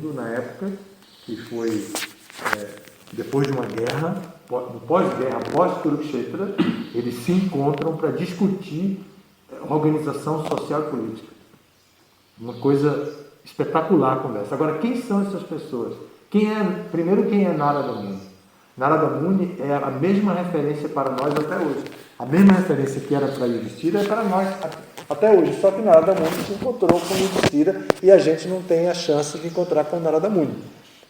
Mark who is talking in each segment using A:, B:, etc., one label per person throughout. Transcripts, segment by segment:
A: mundo na época, que foi depois de uma guerra, pós-guerra, pós-Kurukshetra, eles se encontram para discutir organização social e política. Uma coisa espetacular a conversa. Agora, quem são essas pessoas? Primeiro, quem é Narada Muni? Narada Muni é a mesma referência para nós até hoje. A mesma referência que era para Yudhishthira é para nós até hoje. Só que Narada Muni se encontrou com Yudhishthira e a gente não tem a chance de encontrar com Narada Muni.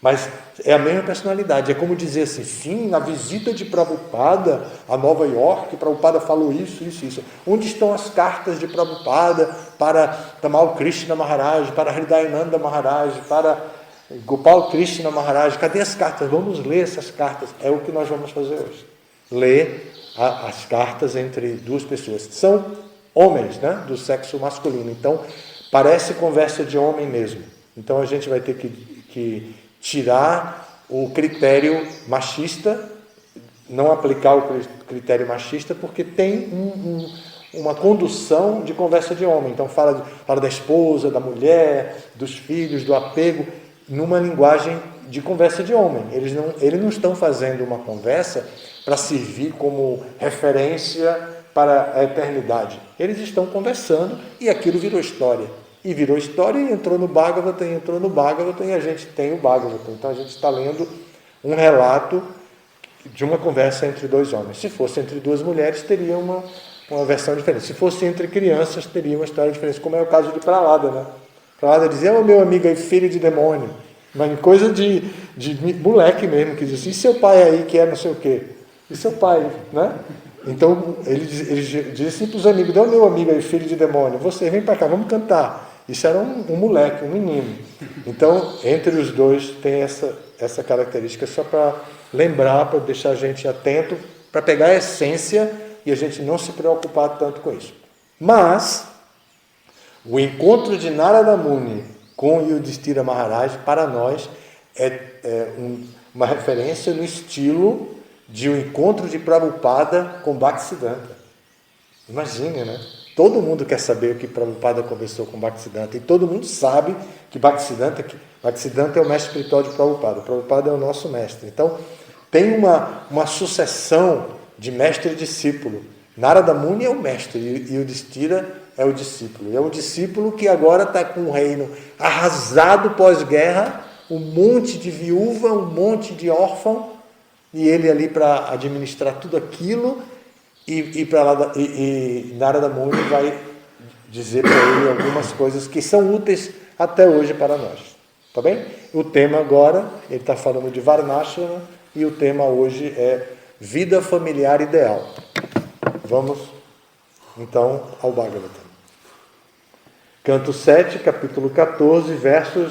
A: Mas é a mesma personalidade. É como dizer assim, sim, na visita de Prabhupada a Nova York, Prabhupada falou isso, isso, isso. Onde estão as cartas de Prabhupada para Tamal Krishna Maharaj, para Hridayananda Maharaj, para Gopal Krishna Maharaj? Cadê as cartas? Vamos ler essas cartas. É o que nós vamos fazer hoje. Ler as cartas entre duas pessoas. São homens, né? Do sexo masculino. Então, parece conversa de homem mesmo. Então, a gente vai ter que tirar o critério machista, não aplicar o critério machista, porque tem uma condução de conversa de homem. Então fala da esposa, da mulher, dos filhos, do apego, numa linguagem de conversa de homem. Eles não estão fazendo uma conversa para servir como referência para a eternidade. Eles estão conversando e aquilo virou história. E virou história e entrou no Bhagavatam, e a gente tem o Bhagavatam. Então a gente está lendo um relato de uma conversa entre dois homens. Se fosse entre duas mulheres, teria uma versão diferente. Se fosse entre crianças, teria uma história diferente, como é o caso de Prahlada, né? Prahlada dizia, meu amigo aí, filho de demônio. Mas coisa de moleque mesmo, que diz assim, e seu pai aí que é não sei o quê? E seu pai, né? Então ele diz assim para os amigos, meu amigo aí, filho de demônio, você vem para cá, vamos cantar. Isso era um moleque, um menino. Então, entre os dois tem essa característica, só para lembrar, para deixar a gente atento, para pegar a essência e a gente não se preocupar tanto com isso. Mas, o encontro de Narada Muni com Yudhishthira Maharaj, para nós, é uma referência no estilo de um encontro de Prabhupada com Bhaktisiddhanta. Imagine, né? Todo mundo quer saber o que Prabhupada conversou com Bhaktisiddhanta, e todo mundo sabe que Bhaktisiddhanta é o mestre espiritual de Prabhupada. Prabhupada é o nosso mestre. Então, tem uma sucessão de mestre e discípulo. Narada Muni é o mestre e o Yudhishthira é o discípulo. E é o discípulo que agora está com o reino arrasado pós-guerra, um monte de viúva, um monte de órfão, e ele ali para administrar tudo aquilo. E Narada Muni vai dizer para ele algumas coisas que são úteis até hoje para nós. Tá bem? O tema agora, ele está falando de Varnashrama, e o tema hoje é vida familiar ideal. Vamos, então, ao Bhagavatam. Canto 7, capítulo 14, verso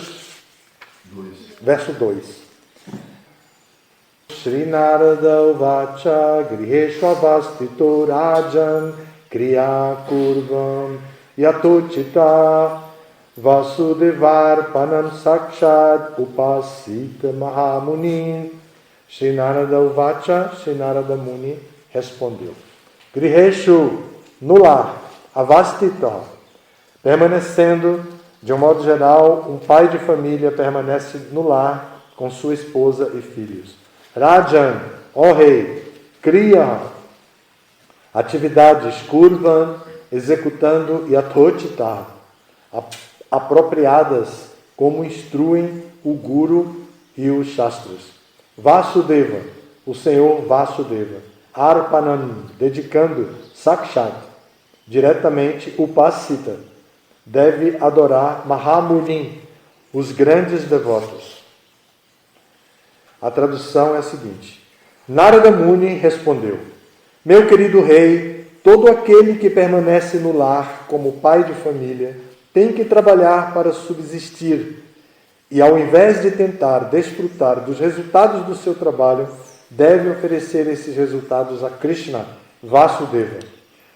A: 2. Shri Narada Uvacha Griheshu Avastito Rajan Kriya Kurvam Yatochita Vasudevarpanam Sakshat Upasita Mahamuni. Shri Narada Uvacha, Shri Narada Muni respondeu. Griheshu, no lar, Avastita, permanecendo, de um modo geral, um pai de família permanece no lar com sua esposa e filhos. Rajan, ó rei, Kriya, atividades, Kurvan, executando, e Yathochita, apropriadas, como instruem o Guru e os Shastras. Vasudeva, o Senhor Vasudeva. Arpanam, dedicando, Sakshat, diretamente, Upasita, deve adorar Mahamuni, os grandes devotos. A tradução é a seguinte: Narada Muni respondeu: meu querido rei, todo aquele que permanece no lar como pai de família tem que trabalhar para subsistir e, ao invés de tentar desfrutar dos resultados do seu trabalho, deve oferecer esses resultados a Krishna, Vasudeva.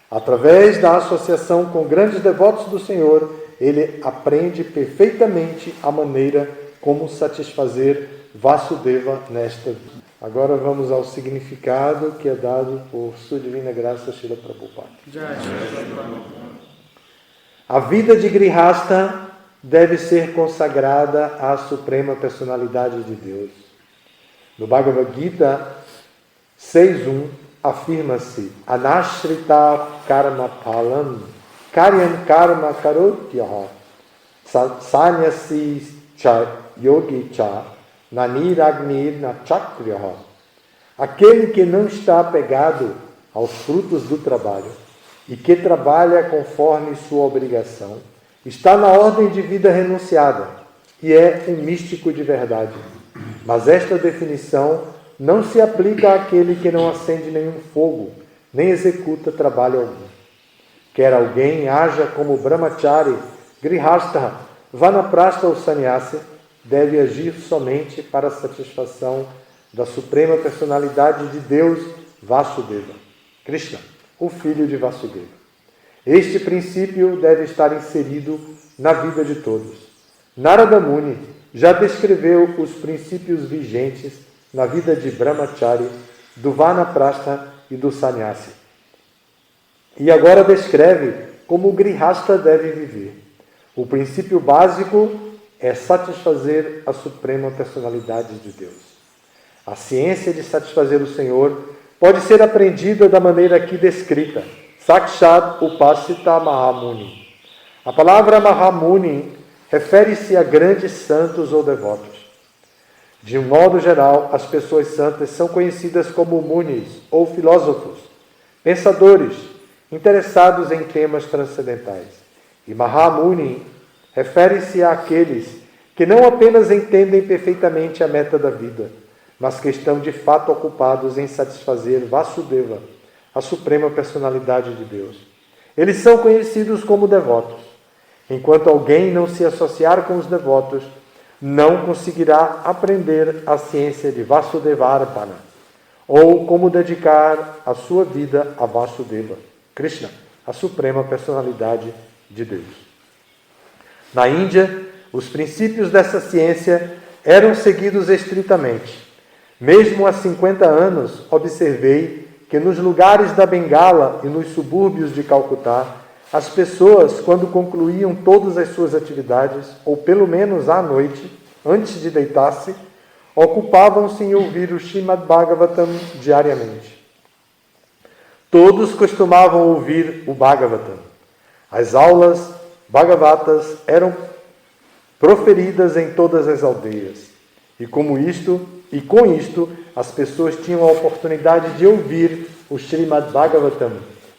A: Através da associação com grandes devotos do Senhor, ele aprende perfeitamente a maneira como satisfazer Vasudeva nesta vida. Agora vamos ao significado que é dado por Sua Divina Graça Srila Prabhupada. A vida de Grihastha deve ser consagrada à Suprema Personalidade de Deus. No Bhagavad Gita 6.1 afirma-se: Anashrita karma palam karyam karma karotyaha sanyasi cha yogi cha naniragnir na chakryaha. Aquele que não está apegado aos frutos do trabalho e que trabalha conforme sua obrigação, está na ordem de vida renunciada e é um místico de verdade. Mas esta definição não se aplica àquele que não acende nenhum fogo, nem executa trabalho algum. Quer alguém haja como brahmachari, grihastha, vanaprastha ou sannyasi, deve agir somente para a satisfação da Suprema Personalidade de Deus, Vasudeva, Krishna, o filho de Vasudeva. Este princípio deve estar inserido na vida de todos. Narada Muni já descreveu os princípios vigentes na vida de Brahmachari, do Vanaprastha e do Sannyasi. E agora descreve como o Grihastha deve viver. O princípio básico é satisfazer a Suprema Personalidade de Deus. A ciência de satisfazer o Senhor pode ser aprendida da maneira aqui descrita. Sakshat Upasita Mahamuni. A palavra Mahamuni refere-se a grandes santos ou devotos. De um modo geral, as pessoas santas são conhecidas como munis ou filósofos, pensadores, interessados em temas transcendentais. E Mahamuni refere-se àqueles que não apenas entendem perfeitamente a meta da vida, mas que estão de fato ocupados em satisfazer Vasudeva, a Suprema Personalidade de Deus. Eles são conhecidos como devotos. Enquanto alguém não se associar com os devotos, não conseguirá aprender a ciência de Vasudevarpana, ou como dedicar a sua vida a Vasudeva, Krishna, a Suprema Personalidade de Deus. Na Índia, os princípios dessa ciência eram seguidos estritamente. Mesmo há 50 anos, observei que nos lugares da Bengala e nos subúrbios de Calcutá, as pessoas, quando concluíam todas as suas atividades, ou pelo menos à noite, antes de deitar-se, ocupavam-se em ouvir o Srimad Bhagavatam diariamente. Todos costumavam ouvir o Bhagavatam. As aulas Bhagavatas eram proferidas em todas as aldeias. E com isto, as pessoas tinham a oportunidade de ouvir o Srimad Bhagavatam,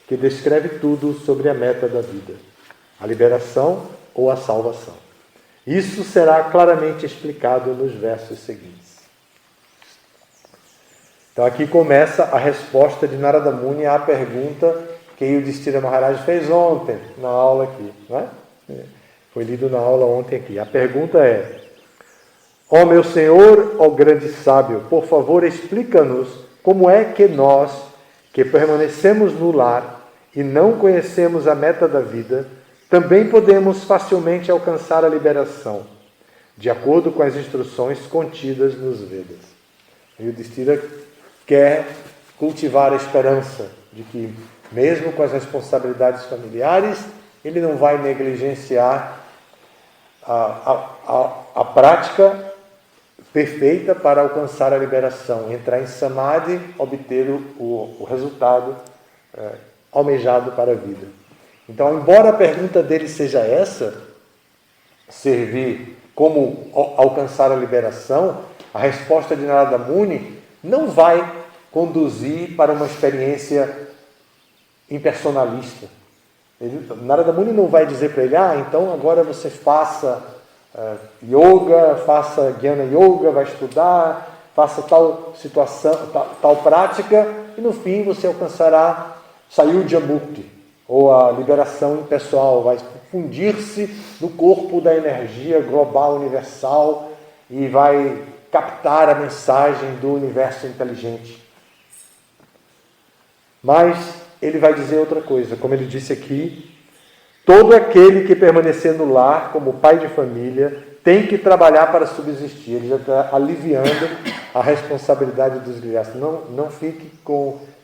A: que descreve tudo sobre a meta da vida, a liberação ou a salvação. Isso será claramente explicado nos versos seguintes. Então aqui começa a resposta de Narada Muni à pergunta que Yudhishthira Maharaj fez ontem, na aula aqui. Não é? Foi lido na aula ontem aqui. A pergunta é: ó meu Senhor, ó grande sábio, por favor explica-nos como é que nós, que permanecemos no lar e não conhecemos a meta da vida, também podemos facilmente alcançar a liberação, de acordo com as instruções contidas nos Vedas. Yudhishthira quer cultivar a esperança de que, mesmo com as responsabilidades familiares, ele não vai negligenciar a prática perfeita para alcançar a liberação, entrar em Samadhi, obter o resultado almejado para a vida. Então, embora a pergunta dele seja essa, servir como alcançar a liberação, a resposta de Narada Muni não vai conduzir para uma experiência impersonalista. Narada Muni não vai dizer para ele: então agora você faça yoga, faça Jnana Yoga, vai estudar, faça tal situação, tal prática, e no fim você alcançará Sayujya Mukti, ou a liberação impessoal, vai fundir-se no corpo da energia global universal e vai captar a mensagem do universo inteligente. Mas ele vai dizer outra coisa, como ele disse aqui: todo aquele que permanecer no lar como pai de família tem que trabalhar para subsistir. Ele já está aliviando a responsabilidade dos grihastas. Não fique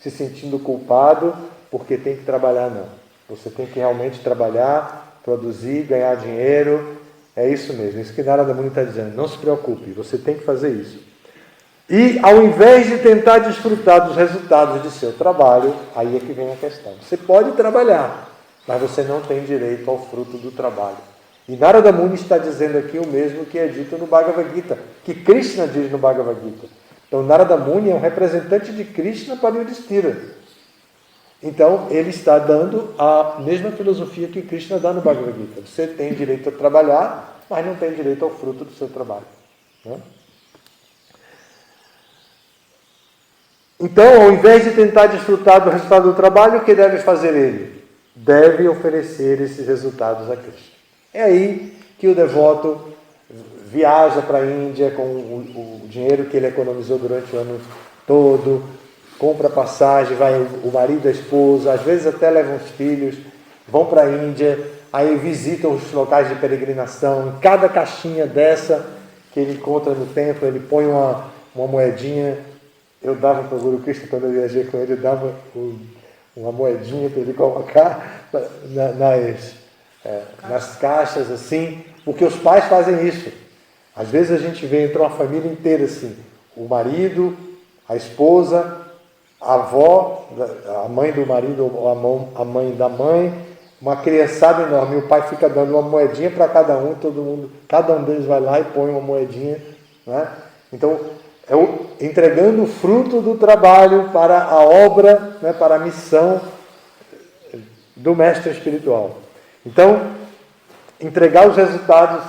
A: se sentindo culpado porque tem que trabalhar, não. Você tem que realmente trabalhar, produzir, ganhar dinheiro É isso mesmo, isso que Narada Muni está dizendo. Não se preocupe, você tem que fazer isso. E ao invés de tentar desfrutar dos resultados de seu trabalho, aí é que vem a questão. Você pode trabalhar, mas você não tem direito ao fruto do trabalho. E Narada Muni está dizendo aqui o mesmo que é dito no Bhagavad Gita, que Krishna diz no Bhagavad Gita. Então Narada Muni é um representante de Krishna para Yudhishthira. Então ele está dando a mesma filosofia que Krishna dá no Bhagavad Gita. Você tem direito a trabalhar, mas não tem direito ao fruto do seu trabalho. Né? Então, ao invés de tentar desfrutar do resultado do trabalho, o que deve fazer ele? Deve oferecer esses resultados a Krishna. É aí que o devoto viaja para a Índia com o dinheiro que ele economizou durante o ano todo, compra passagem, vai o marido, a esposa, às vezes até levam os filhos, vão para a Índia, aí visitam os locais de peregrinação. Em cada caixinha dessa que ele encontra no templo, ele põe uma moedinha. Eu dava para o Guru Krishna, quando eu viajei com ele, eu dava uma moedinha para ele colocar nas caixas, assim, porque os pais fazem isso. Às vezes a gente vê, entra uma família inteira assim, o marido, a esposa, a avó, a mãe do marido ou a mãe da mãe, uma criançada enorme, e o pai fica dando uma moedinha para cada um, cada um deles vai lá e põe uma moedinha, né? Então, entregando o fruto do trabalho para a obra, né, para a missão do mestre espiritual. Então, entregar os resultados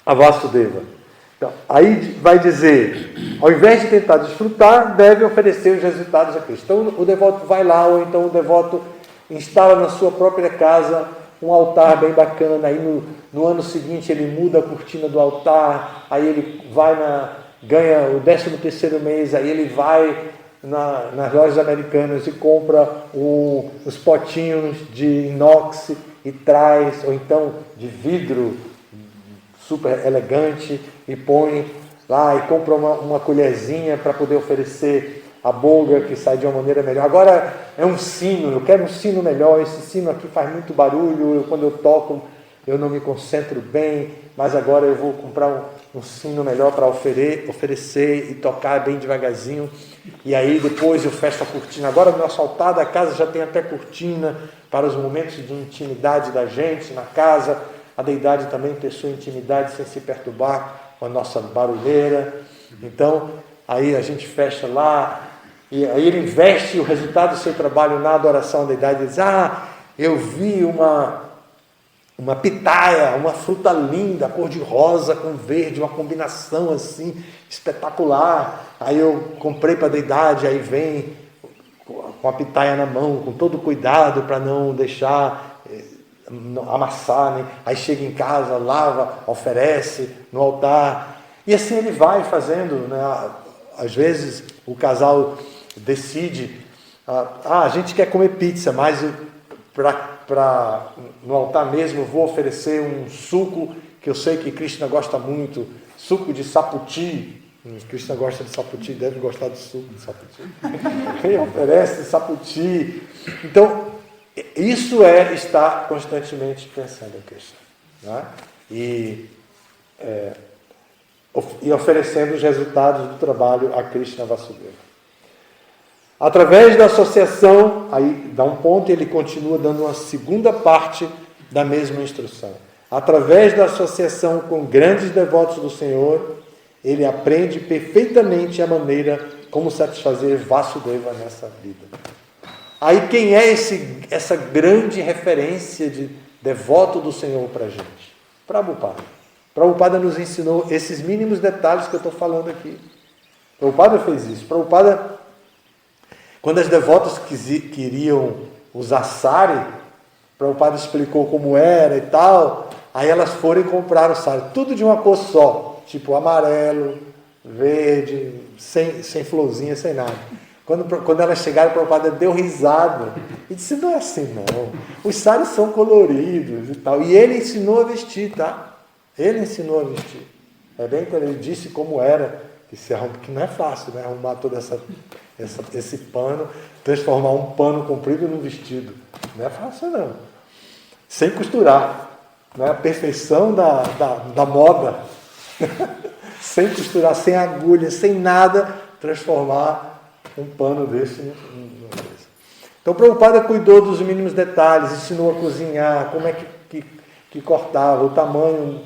A: a Vasudeva. Então, aí vai dizer, ao invés de tentar desfrutar, deve oferecer os resultados a Cristo. Então, o devoto vai lá, ou então o devoto instala na sua própria casa um altar bem bacana. Aí no ano seguinte ele muda a cortina do altar, aí ele ganha o 13º mês, aí ele vai nas lojas americanas e compra os potinhos de inox e traz, ou então de vidro super elegante, e põe lá e compra uma colherzinha para poder oferecer a bolga que sai de uma maneira melhor. Agora é um sino, eu quero um sino melhor, esse sino aqui faz muito barulho, quando eu toco eu não me concentro bem, mas agora eu vou comprar um sino melhor para oferecer e tocar bem devagarzinho. E aí depois eu fecho a cortina. Agora no nosso altar da casa já tem até cortina para os momentos de intimidade da gente na casa. A deidade também tem sua intimidade sem se perturbar com a nossa barulheira. Então, aí a gente fecha lá, e aí ele investe o resultado do seu trabalho na adoração à deidade e diz, eu vi uma pitaia, uma fruta linda, cor de rosa com verde, uma combinação assim, espetacular. Aí eu comprei para a deidade, aí vem com a pitaia na mão, com todo cuidado para não deixar amassar, né? Aí chega em casa, lava, oferece no altar, e assim ele vai fazendo, né? Às vezes o casal decide, a gente quer comer pizza, mas no altar mesmo eu vou oferecer um suco que eu sei que Krishna gosta muito, suco de saputi. Krishna gosta de saputi, deve gostar do suco de saputi. Ele oferece saputi. Então, isso é estar constantemente pensando em Krishna, né? E oferecendo os resultados do trabalho a Krishna Vasudeva. Através da associação, aí dá um ponto e ele continua dando uma segunda parte da mesma instrução. Através da associação com grandes devotos do Senhor, ele aprende perfeitamente a maneira como satisfazer Vasudeva nessa vida. Aí quem é essa grande referência de devoto do Senhor para a gente? Prabhupada. Prabhupada nos ensinou esses mínimos detalhes que eu estou falando aqui. Prabhupada fez isso. Prabhupada, quando as devotas queriam usar sari, Prabhupada explicou como era e tal, aí elas foram e compraram sari, tudo de uma cor só, tipo amarelo, verde, sem florzinha, sem nada. Quando elas chegaram, Prabhupada deu risada e disse, não é assim não, os saris são coloridos e tal, e ele ensinou a vestir, tá? Ele ensinou a vestir. É bem que ele disse como era, que não é fácil, né? Arrumar todo esse pano, transformar um pano comprido num vestido. Não é fácil não. Sem costurar. né, a perfeição da moda, sem costurar, sem agulha, sem nada, transformar um pano desse numa coisa. Então, Prabhupada cuidou dos mínimos detalhes, ensinou a cozinhar, como é que cortava, o tamanho,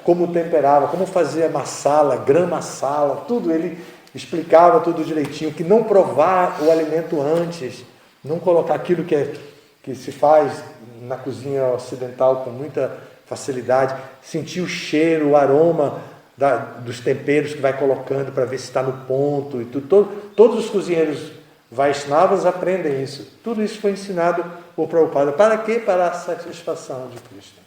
A: como temperava, como fazia masala, gram masala, tudo. Ele explicava tudo direitinho, que não provar o alimento antes, não colocar aquilo que se faz na cozinha ocidental com muita facilidade, sentir o cheiro, o aroma dos temperos que vai colocando para ver se está no ponto. E tudo. Todos os cozinheiros Vaishnavas aprendem isso. Tudo isso foi ensinado por Prabhupada. Para quê? Para a satisfação de Krishna.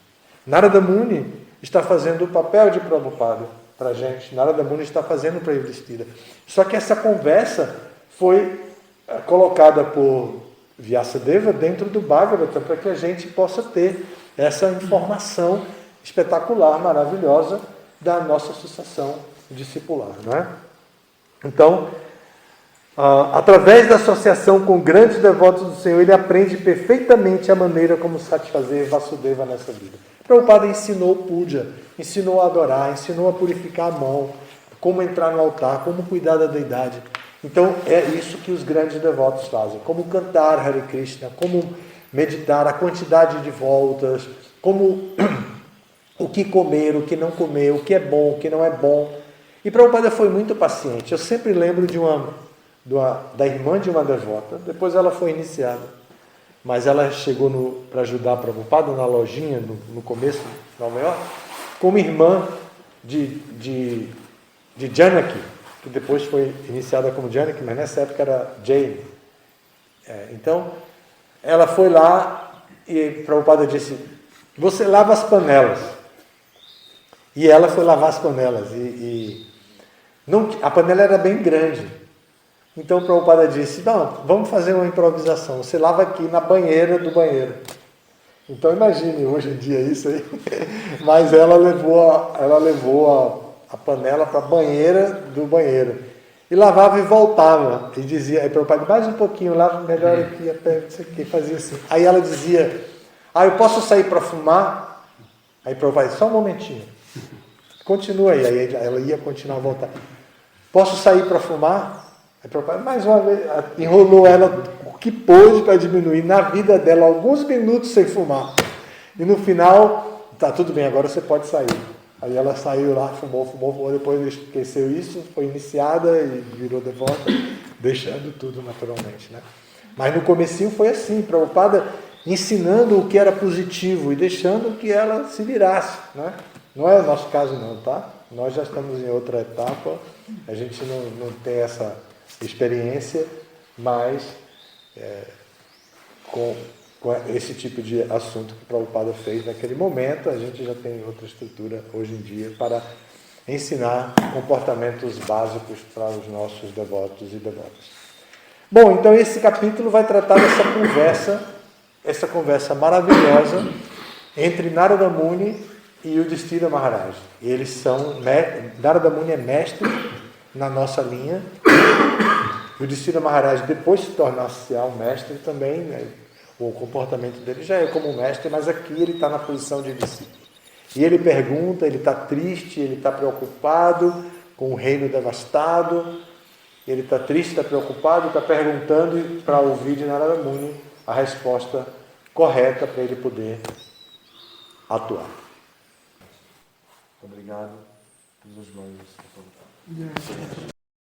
A: Narada Muni está fazendo o papel de Prabhupada para a gente. Narada Muni está fazendo para Yudhishthira. Só que essa conversa foi colocada por Vyasadeva dentro do Bhagavata para que a gente possa ter essa informação espetacular, maravilhosa da nossa associação discipular, não é? Então, através da associação com grandes devotos do Senhor, ele aprende perfeitamente a maneira como satisfazer Vasudeva nessa vida. Prabhupada ensinou puja, ensinou a adorar, ensinou a purificar a mão, como entrar no altar, como cuidar da deidade. Então, é isso que os grandes devotos fazem. Como cantar Hare Krishna, como meditar, a quantidade de voltas, como o que comer, o que não comer, o que é bom, o que não é bom. E Prabhupada foi muito paciente. Eu sempre lembro da irmã de uma devota, depois ela foi iniciada, mas ela chegou para ajudar Prabhupada na lojinha, no começo de Nova York, como irmã de Janaki, que depois foi iniciada como Janaki, mas nessa época era Jane. Então, ela foi lá e Prabhupada disse: você lava as panelas. E ela foi lavar as panelas. A panela era bem grande. Então o Prabhupada disse: não, vamos fazer uma improvisação. Você lava aqui na banheira do banheiro. Então imagine hoje em dia isso aí. Mas ela levou a panela para a banheira do banheiro. E lavava e voltava. E dizia, aí Prabhupada, mais um pouquinho, lava melhor aqui, até isso aqui, fazia assim. Aí ela dizia: eu posso sair para fumar? Aí Prabhupada, só um momentinho. Continua aí. Aí ela ia continuar a voltar. Posso sair para fumar? Aí Prabhupada, mais uma vez, enrolou ela o que pôde para diminuir na vida dela alguns minutos sem fumar. E no final, tá tudo bem, agora você pode sair. Aí ela saiu lá, fumou, depois esqueceu isso, foi iniciada e virou devota, deixando tudo naturalmente, né? Mas no comecinho foi assim, Prabhupada ensinando o que era positivo e deixando que ela se virasse, né? Não é o nosso caso não, tá? Nós já estamos em outra etapa, a gente não tem essa experiência, mas com esse tipo de assunto que Prabhupada fez naquele momento, a gente já tem outra estrutura hoje em dia para ensinar comportamentos básicos para os nossos devotos e devotas. Bom, então esse capítulo vai tratar essa conversa maravilhosa entre Narada Muni e Yudhishthira Maharaj. Eles são, Narada Muni é mestre na nossa linha. Yudhishthira Maharaj, depois de se tornar-se um mestre também, né? O comportamento dele já é como mestre, mas aqui ele está na posição de discípulo. E ele pergunta, ele está triste, ele está preocupado com o reino devastado, ele está triste, está preocupado, está perguntando para ouvir de Narada Muni a resposta correta para ele poder atuar. Obrigado. Os mãos.